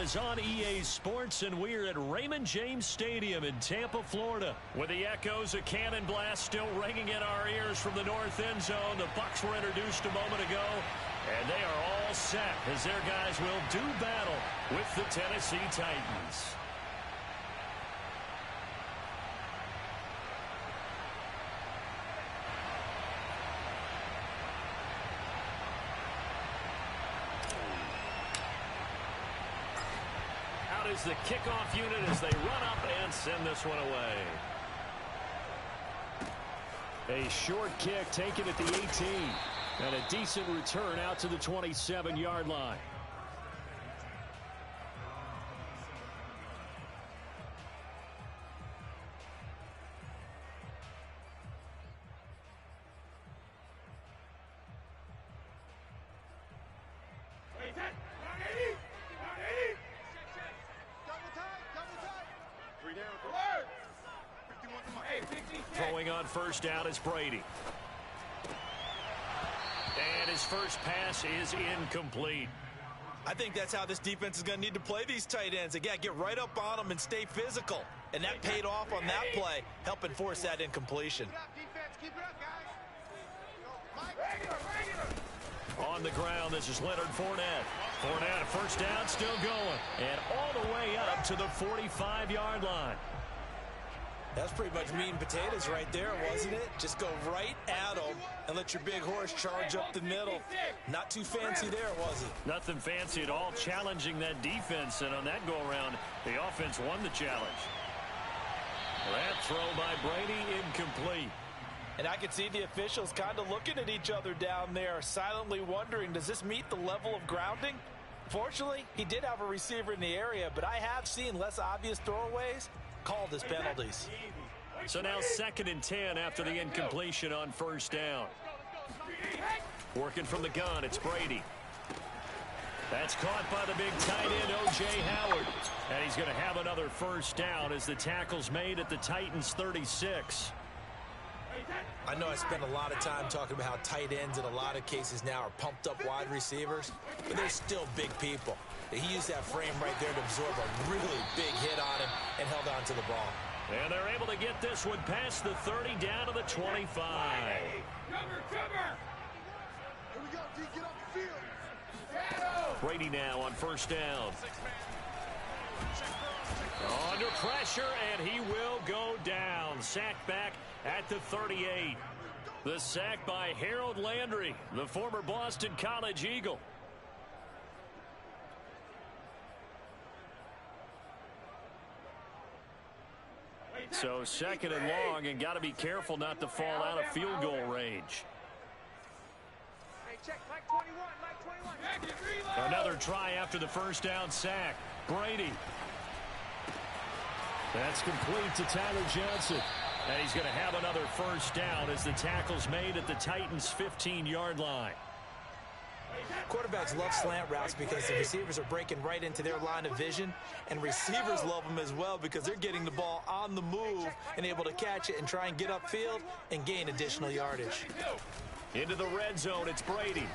is on EA Sports, and we're at Raymond James Stadium in Tampa, Florida, with the echoes of Cannon Blast still ringing in our ears from the north end zone. The Bucs were introduced a moment ago, and they are all set as their guys will do battle with the Tennessee Titans. Is the kickoff unit as they run up and send this one away. A short kick taken at the 18, and a decent return out to the 27-yard line. Throwing on first down is Brady. And his first pass is incomplete. I think that's how this defense is going to need to play these tight ends. Again, get right up on them and stay physical. And that paid off on that play, helping force that incompletion. On the ground, this is Leonard Fournette. Fournette, a first down, still going. And all the way up to the 45-yard line. That's pretty much meat and potatoes right there, wasn't it? Just go right at them and let your big horse charge up the middle. Not too fancy there, was it? Nothing fancy at all, challenging that defense. And on that go-around, the offense won the challenge. That throw by Brady, incomplete. And I could see the officials kind of looking at each other down there, silently wondering, does this meet the level of grounding? Fortunately, he did have a receiver in the area, but I have seen less obvious throwaways called as penalties. So now 2nd and 10 after the incompletion on first down. Working from the gun, it's Brady. That's caught by the big tight end, O.J. Howard. And he's going to have another first down as the tackle's made at the Titans' 36. I know I spent a lot of time talking about how tight ends in a lot of cases now are pumped up wide receivers, but they're still big people. He used that frame right there to absorb a really big hit on him and held on to the ball. And they're able to get this one past the 30 down to the 25. Brady now on first down. Under pressure, and he will go down. Sacked back at the 38. The sack by Harold Landry, the former Boston College Eagle. So 2nd and long, and got to be careful not to fall out of field goal range. Another try after the first down sack. Brady. That's complete to Tyler Johnson. And he's going to have another first down as the tackle's made at the Titans' 15-yard line. Quarterbacks love slant routes because the receivers are breaking right into their line of vision, and receivers love them as well because they're getting the ball on the move and able to catch it and try and get upfield and gain additional yardage. Into the red zone, it's Brady.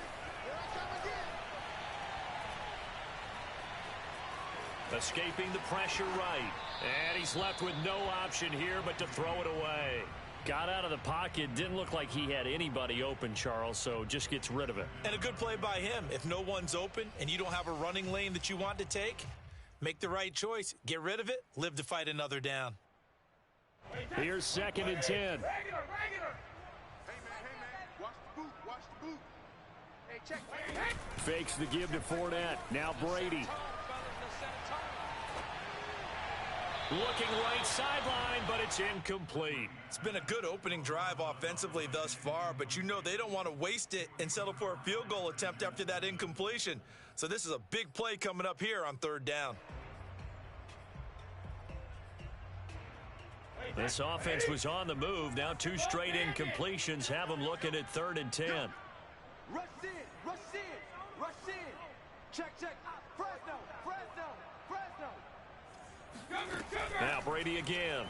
Escaping the pressure right. And he's left with no option here but to throw it away. Got out of the pocket, didn't look like he had anybody open, Charles, so just gets rid of it. And a good play by him. If no one's open and you don't have a running lane that you want to take, make the right choice. Get rid of it, live to fight another down. Here's 2nd and 10. Hey, man, watch the boot. Hey, check. Fakes the give to Fournette. Now Brady. Looking right sideline, but it's incomplete. It's been a good opening drive offensively thus far, but you know they don't want to waste it and settle for a field goal attempt after that incompletion. So this is a big play coming up here on 3rd down. This offense was on the move. Now 2 straight incompletions have them looking at 3rd and 10. Rush in. Check. Fresno. Now Brady again.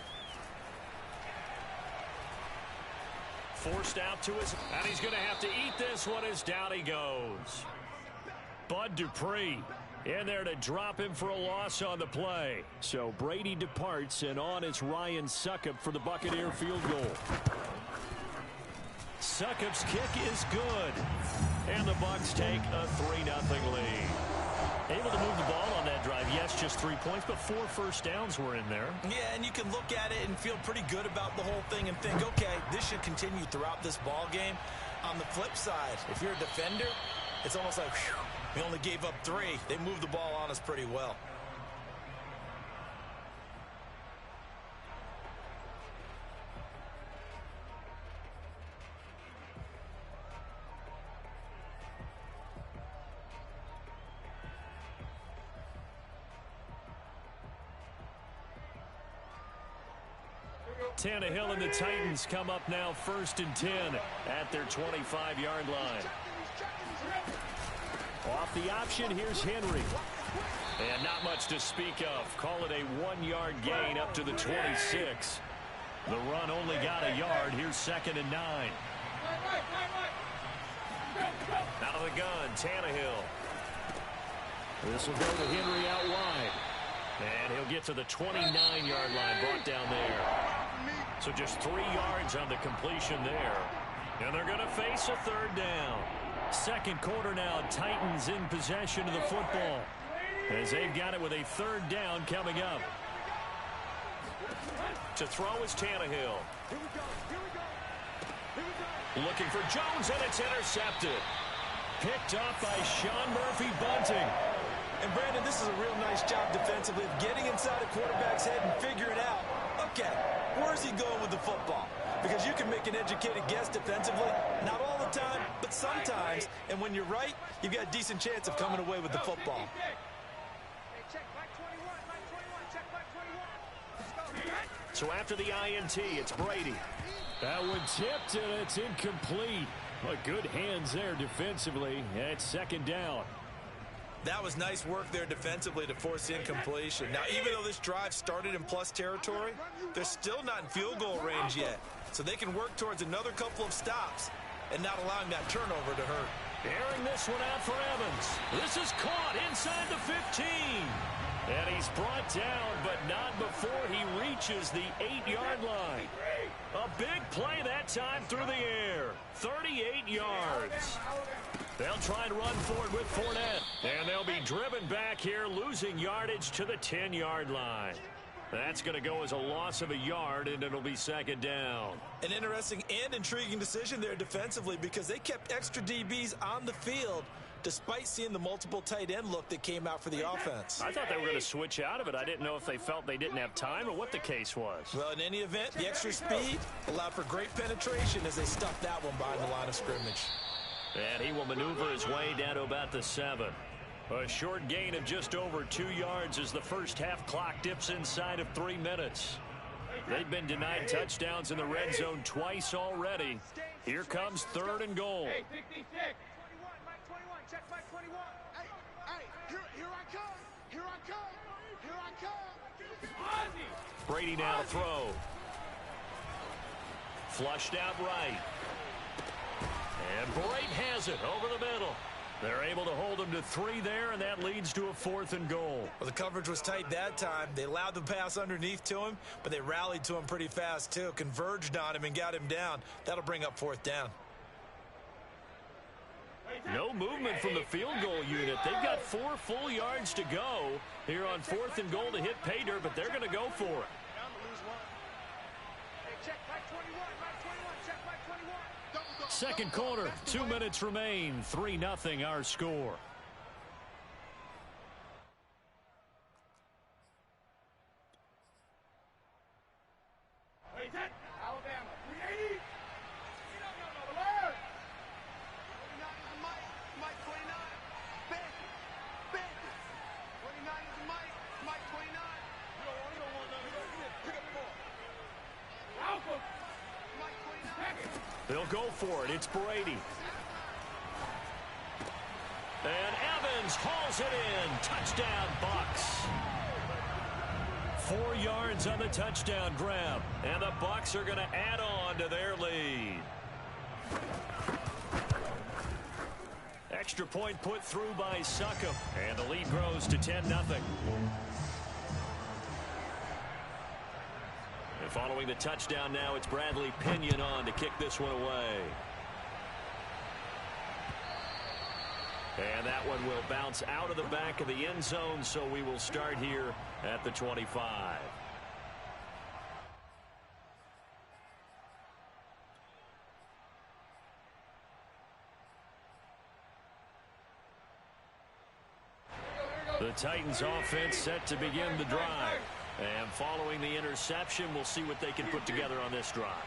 Forced out to his, and he's going to have to eat this one as down he goes. Bud Dupree In there to drop him for a loss on the play. So Brady departs, and on is Ryan Succop for the Buccaneer field goal. Succop's kick is good. And the Bucs take a 3-0 lead. Able to move the ball on that drive. Yes, just 3 points, but 4 first downs were in there. Yeah, and you can look at it and feel pretty good about the whole thing and think, okay, this should continue throughout this ball game. On the flip side, if you're a defender, it's almost like, whew, we only gave up 3. They moved the ball on us pretty well. Tannehill and the Titans come up now 1st and 10 at their 25-yard line. Off the option, here's Henry. And not much to speak of. Call it a 1-yard gain up to the 26. The run only got a yard. Here's 2nd and 9. Out of the gun, Tannehill. This will go to Henry out wide. And he'll get to the 29-yard line, brought down there. So just 3 yards on the completion there. And they're going to face a 3rd down. Second quarter now, Titans in possession of the football. As they've got it with a 3rd down coming up. To throw is Tannehill. Looking for Jones, and it's intercepted. Picked up by Sean Murphy-Bunting. And Brandon, this is a real nice job defensively of getting inside a quarterback's head and figuring out, okay, where's he going with the football? Because you can make an educated guess defensively, not all the time, but sometimes. And when you're right, you've got a decent chance of coming away with the football. So after the INT, it's Brady. That one tipped, and it's incomplete. But good hands there defensively. It's 2nd down. That was nice work there defensively to force the incompletion. Now, even though this drive started in plus territory, they're still not in field goal range yet. So they can work towards another couple of stops and not allowing that turnover to hurt. Airing this one out for Evans. This is caught inside the 15. And he's brought down, but not before he reaches the 8-yard line. A big play that time through the air. 38 yards. They'll try and run forward with Fournette. And they'll be driven back here, losing yardage to the 10-yard line. That's going to go as a loss of a yard, and it'll be 2nd down. An interesting and intriguing decision there defensively because they kept extra DBs on the field despite seeing the multiple tight end look that came out for the offense. I thought they were going to switch out of it. I didn't know if they felt they didn't have time or what the case was. Well, in any event, the extra speed allowed for great penetration as they stuffed that one behind the line of scrimmage. And he will maneuver his way down to about the 7. A short gain of just over 2 yards as the first half clock dips inside of 3 minutes. They've been denied touchdowns in the red zone twice already. Here comes 3rd and goal. Hey, 66. 21, check my 21. Hey, here I come. Here I come. Here I come. Brady now to throw. Flushed out right. And Bright has it over the middle. They're able to hold him to 3 there, and that leads to a 4th and goal. Well, the coverage was tight that time. They allowed the pass underneath to him, but they rallied to him pretty fast, too. Converged on him and got him down. That'll bring up 4th down. No movement from the field goal unit. They've got 4 full yards to go here on 4th and goal to hit pay dirt, but they're going to go for it. Second quarter, 2 minutes remain. 3-0 our score. Alabama, 380. Mike 29. Big. 29 is the Mike 29. You don't want none of that. Pick up the ball. Alpha. Mike 29. They'll go for it. It's Brady. And Evans hauls it in. Touchdown, Bucs. 4 yards on the touchdown grab. And the Bucs are going to add on to their lead. extra point put through by Succop. And the lead grows to 10-0. And following the touchdown now, it's Bradley Pinion on to kick this one away. And that one will bounce out of the back of the end zone, so we will start here at the 25. The Titans offense set to begin the drive. And following the interception, we'll see what they can put together on this drive.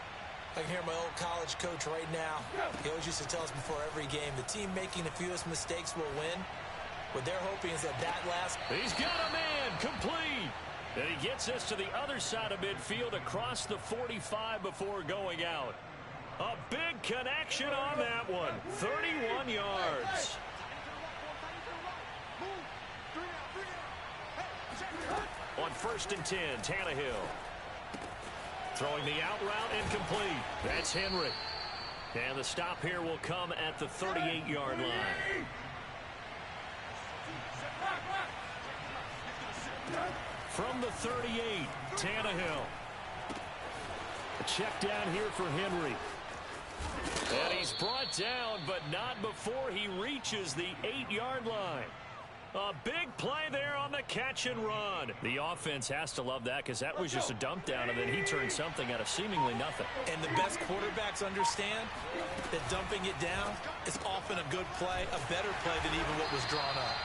I can hear my old college coach right now. He always used to tell us before every game, the team making the fewest mistakes will win. What they're hoping is that last... He's got a man complete. And he gets us to the other side of midfield across the 45 before going out. A big connection on that one. 31 yards. On 1st and 10, Tannehill. Throwing the out route incomplete. That's Henry. And the stop here will come at the 38-yard line. From the 38, Tannehill. A check down here for Henry. And he's brought down, but not before he reaches the 8-yard line. A big play there on the catch and run. The offense has to love that because that was just a dump down, and then he turned something out of seemingly nothing. And the best quarterbacks understand that dumping it down is often a good play, a better play than even what was drawn up.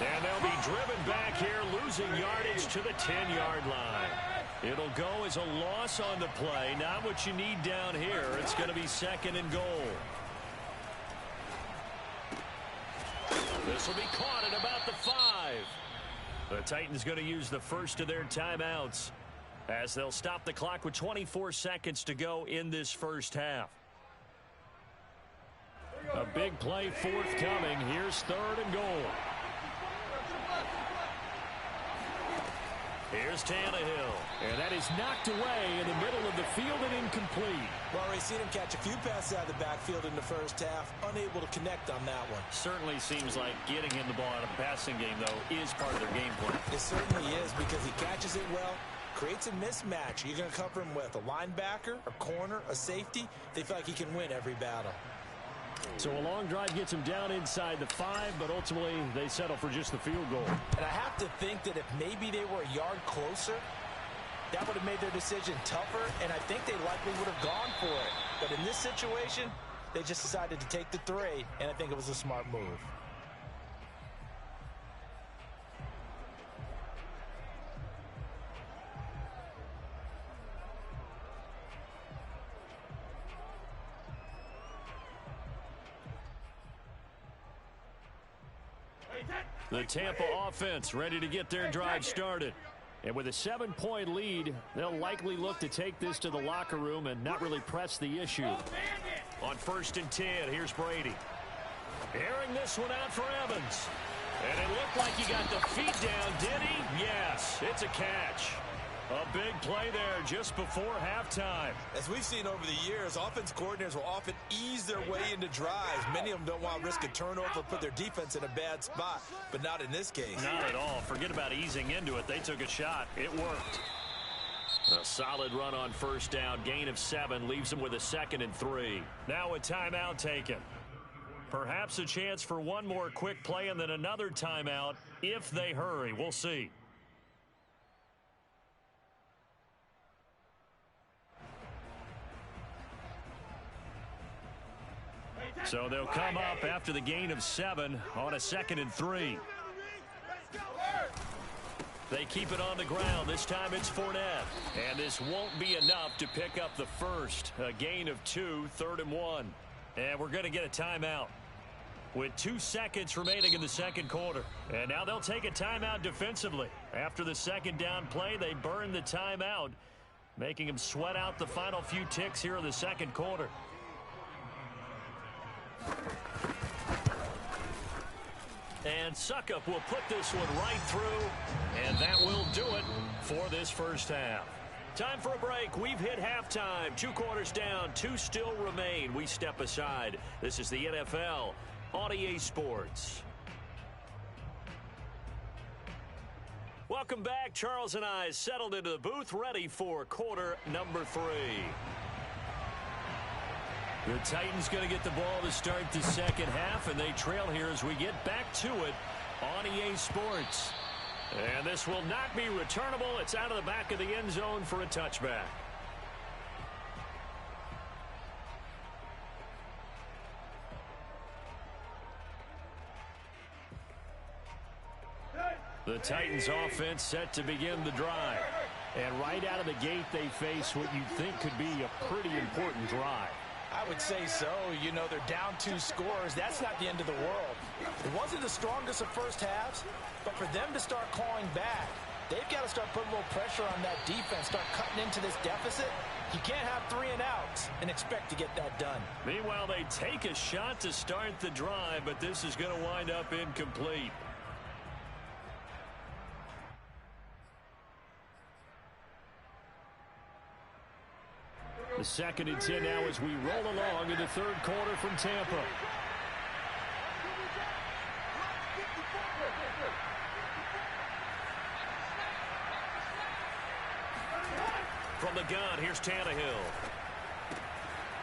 And they'll be driven back here, losing yardage to the 10-yard line. It'll go as a loss on the play. Not what you need down here. It's going to be 2nd and goal. This will be caught at about the 5. The Titans going to use the first of their timeouts as they'll stop the clock with 24 seconds to go in this first half. A big play forthcoming. Here's 3rd and goal. Here's Tannehill. And that is knocked away in the middle of the field and incomplete. Well, we've seen him catch a few passes out of the backfield in the first half. Unable to connect on that one. Certainly seems like getting him the ball out of the passing game, though, is part of their game plan. It certainly is because he catches it well, creates a mismatch. You're going to cover him with a linebacker, a corner, a safety. They feel like he can win every battle. So a long drive gets him down inside the 5, but ultimately they settle for just the field goal. And I have to think that if maybe they were a yard closer, that would have made their decision tougher, and I think they likely would have gone for it. But in this situation, they just decided to take the 3, and I think it was a smart move. The Tampa offense ready to get their drive started. And with a 7-point lead, they'll likely look to take this to the locker room and not really press the issue. On 1st and 10, here's Brady. Airing this one out for Evans. And it looked like he got the feet down, did he? Yes, it's a catch. A big play there just before halftime. As we've seen over the years, offense coordinators will often ease their way into drives. Many of them don't want to risk a turnover or put their defense in a bad spot, but not in this case. Not at all. Forget about easing into it. They took a shot. It worked. A solid run on 1st down. Gain of 7 leaves them with a 2nd and 3. Now a timeout taken. Perhaps a chance for one more quick play and then another timeout if they hurry. We'll see. So they'll come up after the gain of 7 on a 2nd and 3. They keep it on the ground. This time it's Fournette. And this won't be enough to pick up the first. A gain of 2, 3rd and 1. And we're going to get a timeout with 2 seconds remaining in the second quarter. And now they'll take a timeout defensively. After the 2nd down play, they burn the timeout, making them sweat out the final few ticks here in the second quarter. And Succop will put this one right through, and that will do it for this first half. Time for a break. We've hit halftime. 2 quarters down, 2 still remain. We step aside. This is the NFL on EA Sports. Welcome back. Charles and I settled into the booth, ready for quarter number 3. The Titans going to get the ball to start the second half, and they trail here as we get back to it on EA Sports. And this will not be returnable. It's out of the back of the end zone for a touchback. The Titans offense set to begin the drive. And right out of the gate, they face what you think could be a pretty important drive. I would say so. You know, they're down 2 scores. That's not the end of the world. It wasn't the strongest of first halves, but for them to start clawing back, they've got to start putting a little pressure on that defense, start cutting into this deficit. You can't have 3 and outs and expect to get that done. Meanwhile, they take a shot to start the drive, but this is going to wind up incomplete. The 2nd and 10 now as we roll along in the third quarter from Tampa. From the gun, here's Tannehill.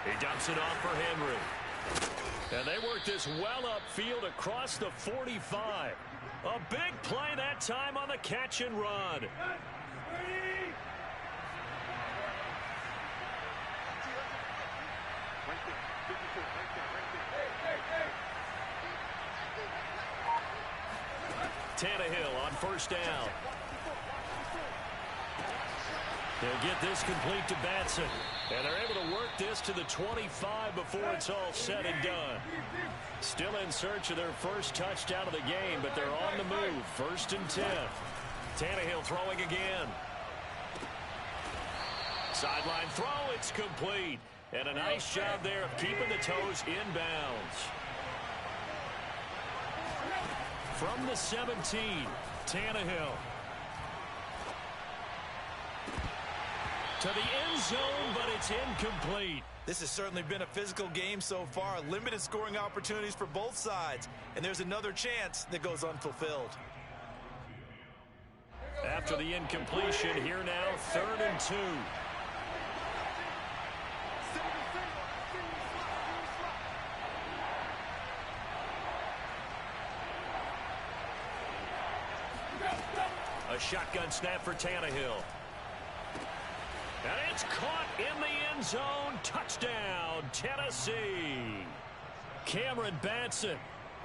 He dumps it off for Henry. And they work this well upfield across the 45. A big play that time on the catch and run. Tannehill on first down. They'll get this complete to Batson. And they're able to work this to the 25 before it's all said and done. Still in search of their first touchdown of the game, but they're on the move. 1st and 10. Tannehill throwing again. Sideline throw, it's complete. And a nice job there of keeping the toes inbounds. From the 17, Tannehill. To the end zone, but it's incomplete. This has certainly been a physical game so far. Limited scoring opportunities for both sides. And there's another chance that goes unfulfilled. After the incompletion, here now, 3rd and 2. A shotgun snap for Tannehill. And it's caught in the end zone. Touchdown, Tennessee. Cameron Batson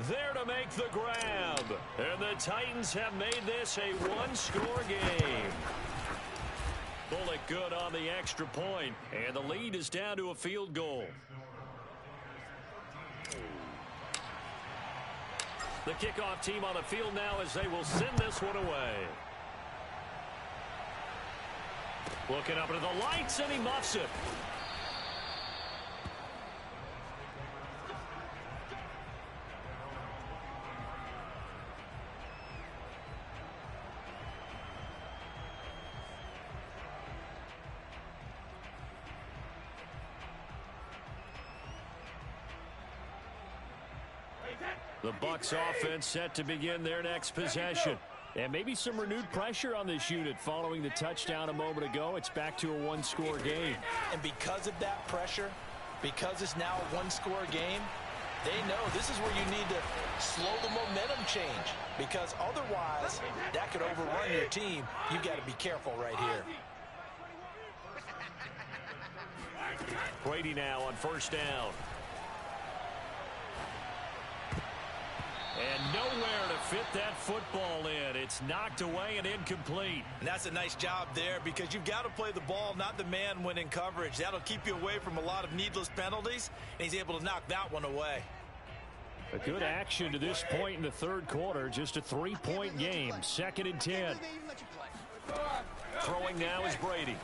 there to make the grab. And the Titans have made this a 1-score game. Bullock good on the extra point, and the lead is down to a field goal. The kickoff team on the field now as they will send this one away. Looking up into the lights, and he muffs it. The Bucs offense set to begin their next possession. And maybe some renewed pressure on this unit following the touchdown a moment ago. It's back to a 1-score game. And because of that pressure, because it's now a 1-score game, they know this is where you need to slow the momentum change. Because otherwise, that could overrun your team. You've got to be careful right here. Brady now on first down. And nowhere to fit that football in. It's knocked away and incomplete. And that's a nice job there because you've got to play the ball, not the man when in coverage. That'll keep you away from a lot of needless penalties, and he's able to knock that one away. A good action to this point in the third quarter. Just a 3-point game. 2nd and 10. Throwing now is Brady.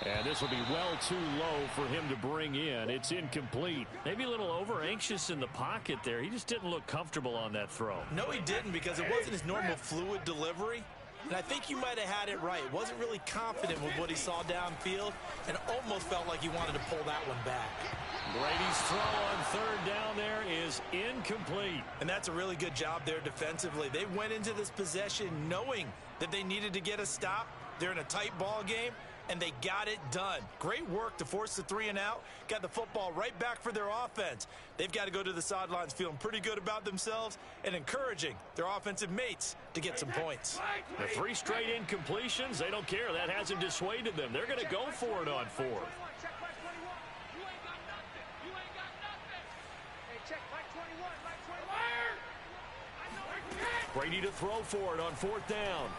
And this will be well too low for him to bring in. It's incomplete. Maybe a little over-anxious in the pocket there. He just didn't look comfortable on that throw. No, he didn't because it wasn't his normal fluid delivery. And I think you might have had it right. Wasn't really confident with what he saw downfield and almost felt like he wanted to pull that one back. Brady's throw on third down there is incomplete. And that's a really good job there defensively. They went into this possession knowing that they needed to get a stop. They're in a tight ball game, and they got it done. Great work to force the 3 and out. Got the football right back for their offense. They've got to go to the sidelines feeling pretty good about themselves and encouraging their offensive mates to get some points. The 3 straight incompletions, they don't care. That hasn't dissuaded them. They're going to go for it on 4th. Brady to throw for it on 4th down.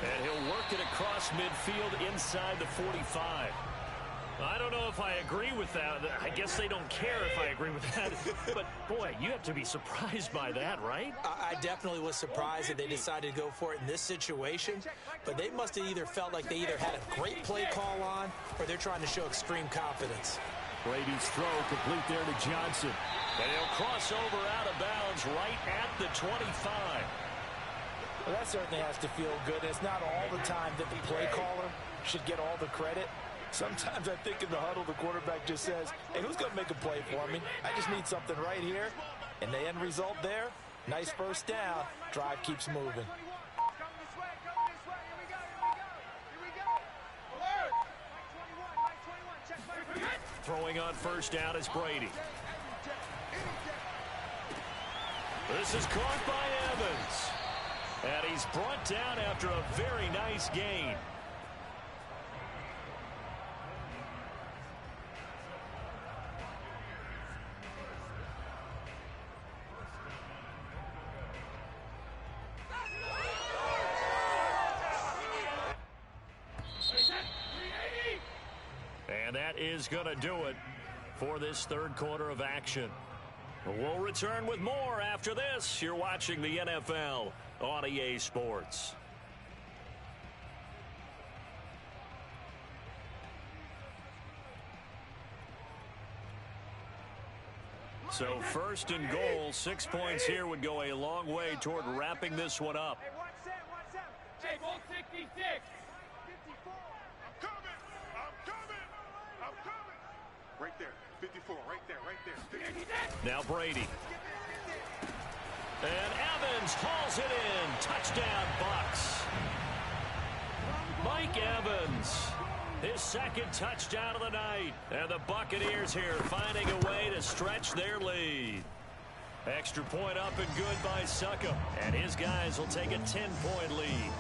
And he'll work it across midfield inside the 45. I don't know if I agree with that. I guess they don't care if I agree with that. But, boy, you have to be surprised by that, right? I definitely was surprised that they decided to go for it in this situation. But they must have either felt like they either had a great play call on or they're trying to show extreme confidence. Brady's throw complete there to Johnson. And he'll cross over out of bounds right at the 25. Well, that certainly has to feel good. It's not all the time that the play caller should get all the credit. Sometimes I think in the huddle, the quarterback just says, hey, who's going to make a play for me? I just need something right here. And the end result there, nice first down. Drive keeps moving. Throwing on first down is Brady. This is caught by Evans. And he's brought down after a very nice gain. And that is going to do it for this third quarter of action. We'll return with more after this. You're watching the NFL on EA Sports. So first and goal, 6 points here would go a long way toward wrapping this one up. Hey, ball 66. 54. I'm coming. Right there. 54. Right there. Now Brady. And Evans hauls it in. Touchdown, Bucks. Mike Evans. His second touchdown of the night. And the Buccaneers here finding a way to stretch their lead. Extra point up and good by Succop. And his guys will take a 10-point lead.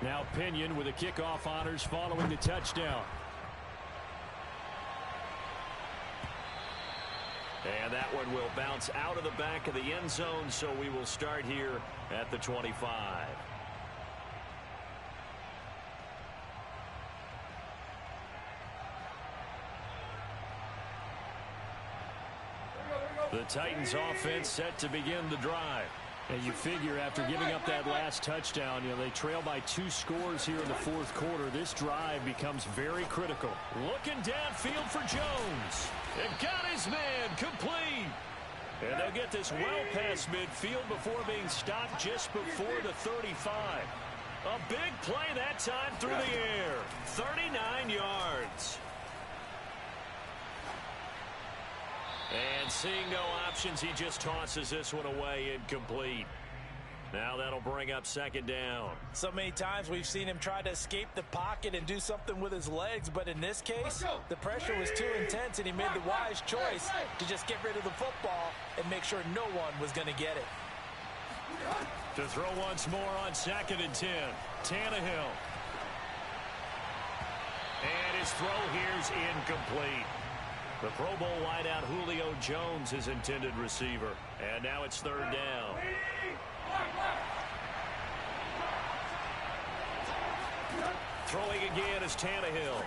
Now Pinion with the kickoff honors following the touchdown. And that one will bounce out of the back of the end zone, so we will start here at the 25. The Titans offense set to begin the drive. And you figure after giving up that last touchdown, they trail by 2 scores here in the fourth quarter. This drive becomes very critical. Looking downfield for Jones. And got his man complete. And they'll get this well past midfield before being stopped just before the 35. A big play that time through the air. 39 yards. And seeing no options, he just tosses this one away incomplete. Now that'll bring up second down. So many times we've seen him try to escape the pocket and do something with his legs, but in this case, the pressure was too intense and he made the wise choice to just get rid of the football and make sure no one was going to get it. To throw once more on 2nd and 10. Tannehill. And his throw here's incomplete. The Pro Bowl wideout Julio Jones, his intended receiver. And now it's third down. Throwing again is Tannehill.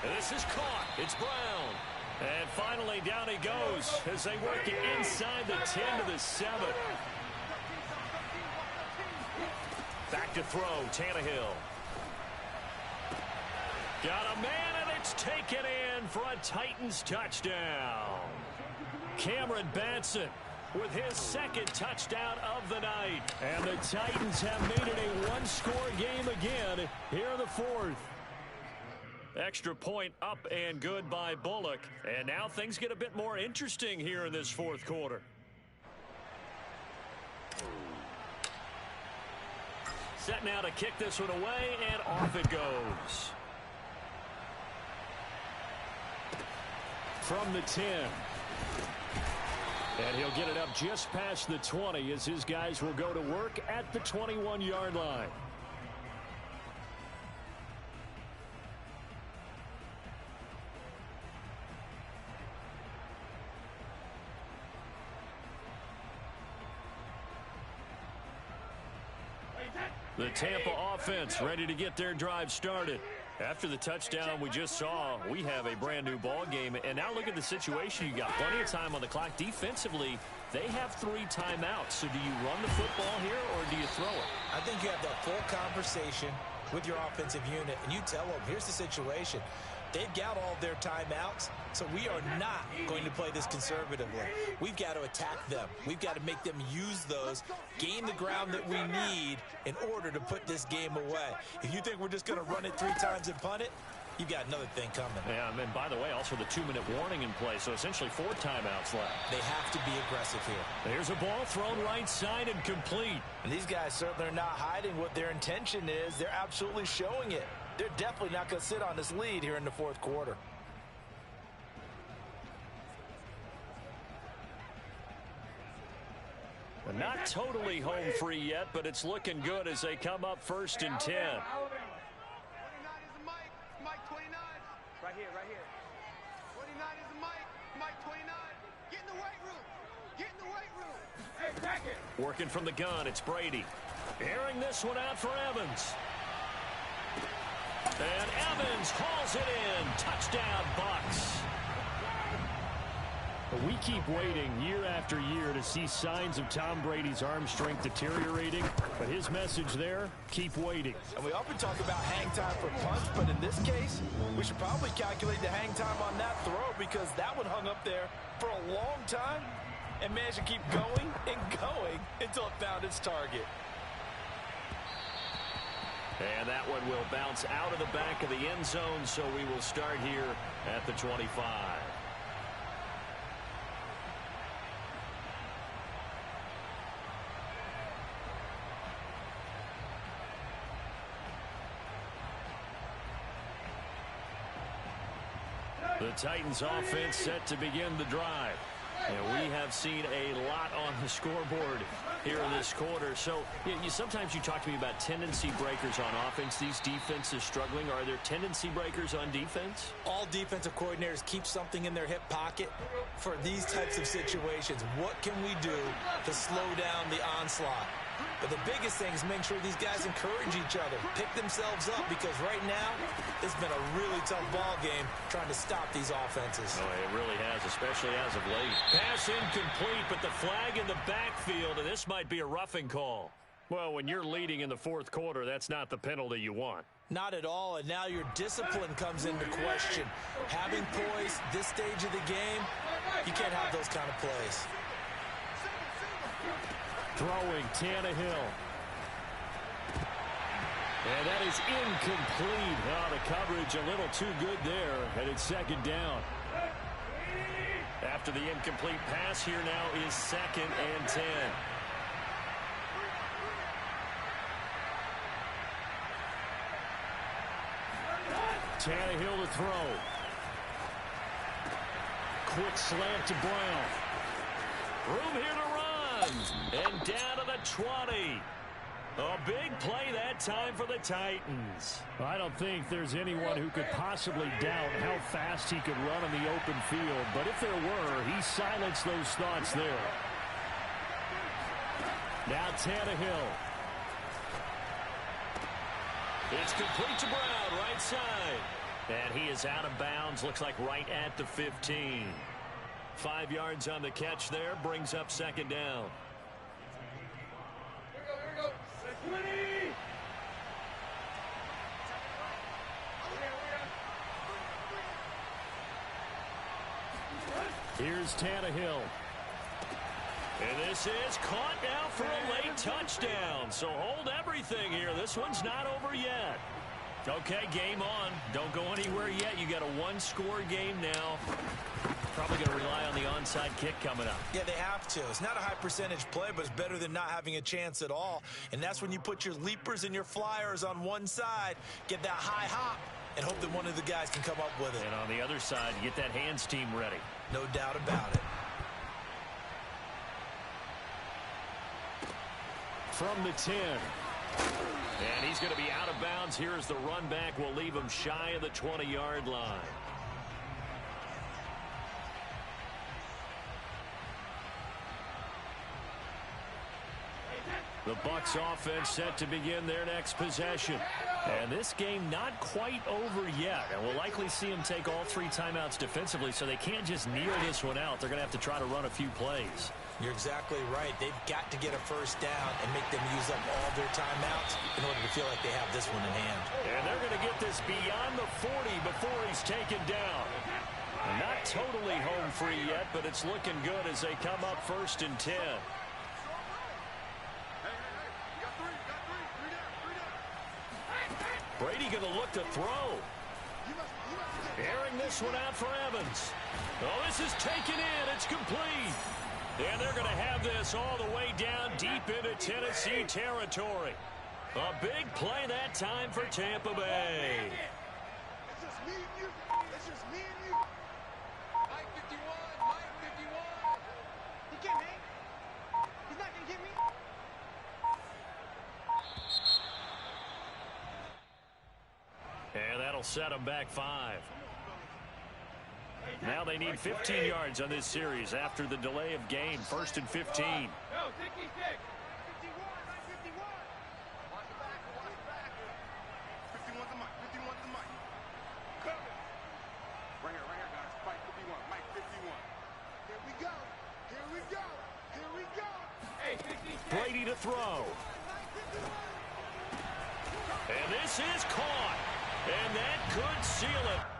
And this is caught. It's Brown. And finally, down he goes as they work it inside the 10 to the 7. Back to throw, Tannehill. Got a man, and it's taken in for a Titans touchdown. Cameron Batson with his second touchdown of the night. And the Titans have made it a one-score game again here in the fourth. Extra point up and good by Bullock. And now things get a bit more interesting here in this fourth quarter. Set now to kick this one away, and off it goes. From the 10. And he'll get it up just past the 20 as his guys will go to work at the 21-yard line. The Tampa offense ready to get their drive started. After the touchdown we just saw, we have a brand new ball game. And now look at the situation. You got plenty of time on the clock. Defensively, they have 3 timeouts. So do you run the football here or do you throw it? I think you have that full conversation with your offensive unit, and you tell them, here's the situation. They've got all their timeouts, so we are not going to play this conservatively. We've got to attack them. We've got to make them use those, gain the ground that we need in order to put this game away. If you think we're just going to run it 3 times and punt it, you've got another thing coming. Yeah, and by the way, also the 2-minute warning in play, so essentially 4 timeouts left. They have to be aggressive here. There's a ball thrown right side and complete. And these guys certainly are not hiding what their intention is. They're absolutely showing it. They're definitely not going to sit on this lead here in the fourth quarter. Not totally home free yet, but it's looking good as they come up 1st and 10. 29 is the Mike. Mike 29. Right here, right here. 29 is the Mike. Mike 29. Get in the weight room. Get in the weight room. Hey, back it. Working from the gun, it's Brady. Airing this one out for Evans. And Evans hauls it in. Touchdown, Bucks. We keep waiting year after year to see signs of Tom Brady's arm strength deteriorating. But his message there, keep waiting. And we often talk about hang time for punts, but in this case, we should probably calculate the hang time on that throw because that one hung up there for a long time and managed to keep going and going until it found its target. And that one will bounce out of the back of the end zone, so we will start here at the 25. The Titans offense set to begin the drive. And we have seen a lot on the scoreboard here in this quarter. So sometimes you talk to me about tendency breakers on offense. These defenses struggling. Are there tendency breakers on defense? All defensive coordinators keep something in their hip pocket for these types of situations. What can we do to slow down the onslaught? But the biggest thing is make sure these guys encourage each other, pick themselves up, because right now it's been a really tough ball game trying to stop these offenses. Oh, it really has, especially as of late. Pass incomplete, but the flag in the backfield, and this might be a roughing call. Well, when you're leading in the fourth quarter, that's not the penalty you want. Not at all, and now your discipline comes into question. Having poise this stage of the game, you can't have those kind of plays. Throwing Tannehill. And that is incomplete. Oh, the coverage a little too good there, and it's 2nd down. After the incomplete pass, here now is 2nd and 10. Tannehill to throw. Quick slant to Brown. Room here to run. And down to the 20. A big play that time for the Titans. I don't think there's anyone who could possibly doubt how fast he could run in the open field. But if there were, he silenced those thoughts there. Now Tannehill. It's complete to Brown, right side. And he is out of bounds. Looks like right at the 15. 5 yards on the catch there. Brings up second down. Here's Tannehill. And this is caught now for a late touchdown. So hold everything here. This one's not over yet. Okay, game on. Don't go anywhere yet. You got a one-score game now. Probably going to rely on the onside kick coming up. Yeah, they have to. It's not a high percentage play, but it's better than not having a chance at all. And that's when you put your leapers and your flyers on one side, get that high hop, and hope that one of the guys can come up with it. And on the other side, you get that hands team ready. No doubt about it. From the 10. And he's going to be out of bounds. Here's the run back. We'll leave him shy of the 20-yard line. The Bucs offense set to begin their next possession. And this game not quite over yet. And we'll likely see them take all 3 timeouts defensively, so they can't just kneel this one out. They're going to have to try to run a few plays. You're exactly right. They've got to get a first down and make them use up all their timeouts in order to feel like they have this one in hand. And they're going to get this beyond the 40 before he's taken down. And not totally home free yet, but it's looking good as they come up 1st and 10. Brady going to look to throw. Airing this one out for Evans. Oh, this is taken in. It's complete. And they're going to have this all the way down deep into Tennessee territory. A big play that time for Tampa Bay. It's just me and you. It's just me and you. Mike 51. Mike 51. He can't hang. He's not going to get me. And that'll set them back 5. Now they need 15 yards on this series after the delay of game. 1st and 15. Yo, 66. 51. 51. Watch the back. Watch the back. 51's the mic. 51's the mic. Cover. Right here, guys. Mike 51. Mike 51. Here we go. Here we go. Here we go. Hey, 66. Brady to throw. And this is caught. And that could seal it.